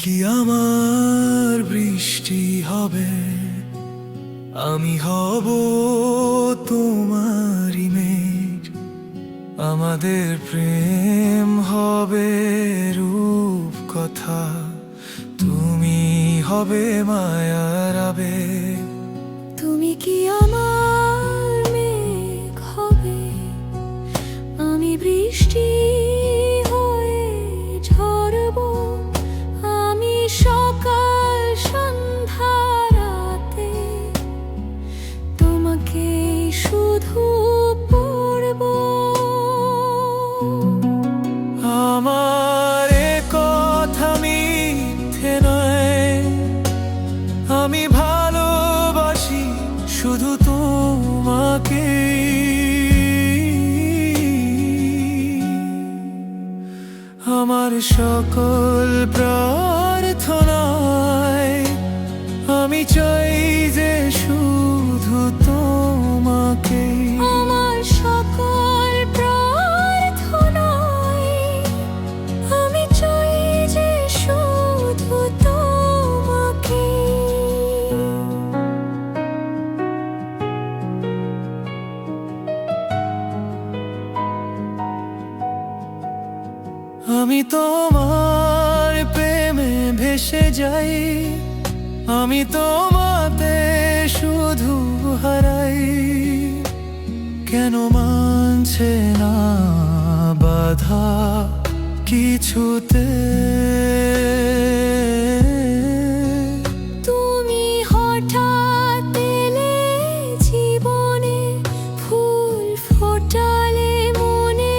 কি আমার বৃষ্টি হবে, আমি হব তোমারই মেঘ। আমাদের প্রেম হবে রূপ কথা, তুমি হবে মায়ার আবেগ। তুমি কি আমার মেঘ হবে, আমি বৃষ্টি হয়ে ঝরব। আমি সকাল সন্ধ্যা রাতে তোমাকে শুধু পড়ব। আমার এ কথা মিথ্যে নয়, আমি ভালোবাসি শুধু তোমাকে। আমার সকল প্রার্থনায় আমি চাই যে শুধু তোমাকে। আমার সকল প্রার্থনায় আমি চাই যে শুধু তোমাকে। আমি তোমার প্রেমে ভেসে যাই, আমি তোমাতে শুধু হারাই। কেন মানছে না বাধা কিছুতে? তুমি হঠাৎ এলে জীবনে, ফুল ফোটালে মনে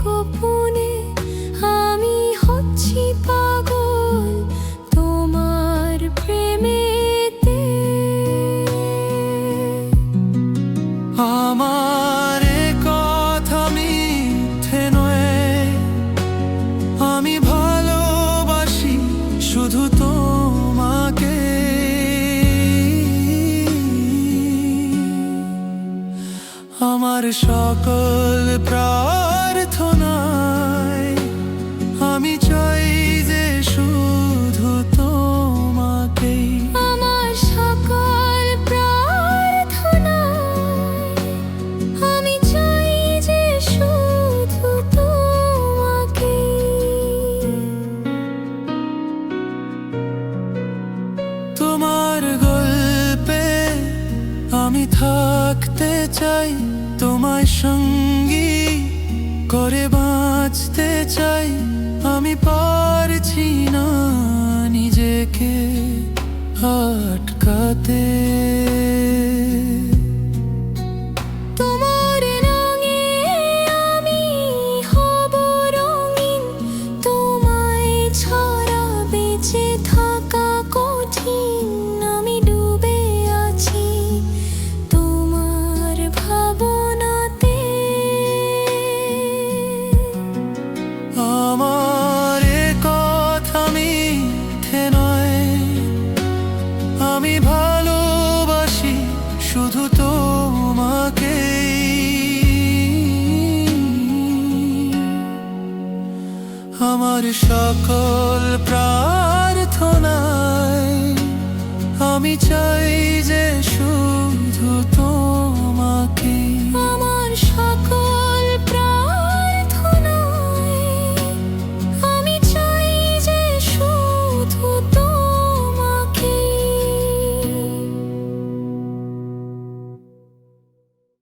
গোপনে। আমি হচ্ছি পাগল তোমার প্রেমেতে। আমার এ কথা মিথ্যে নয়, আমি ভালোবাসি শুধু তোমাকে। আমার সকল প্রার্থনায় আমি চাই যে শুধু তোমাকে। আমার সকল প্রার্থনায় আমি চাই যে শুধু তোমাকে। তোমার গল্পে আমি থাকতে চাই, তোমায় সঙ্গী করে বাঁচতে চাই। আমি পারছি না নিজেকে আটকাতে। তোমার রঙে আমি হব রঙিন, তোমায় ছাড়া বেঁচে থাকা কঠিন। আমি ডুবে আছি তোমার ভাবনাতে। আমার এ কথা মিথ্যে নয়, আমি ভালোবাসি শুধু তোমাকে। আমার সকল প্রাণ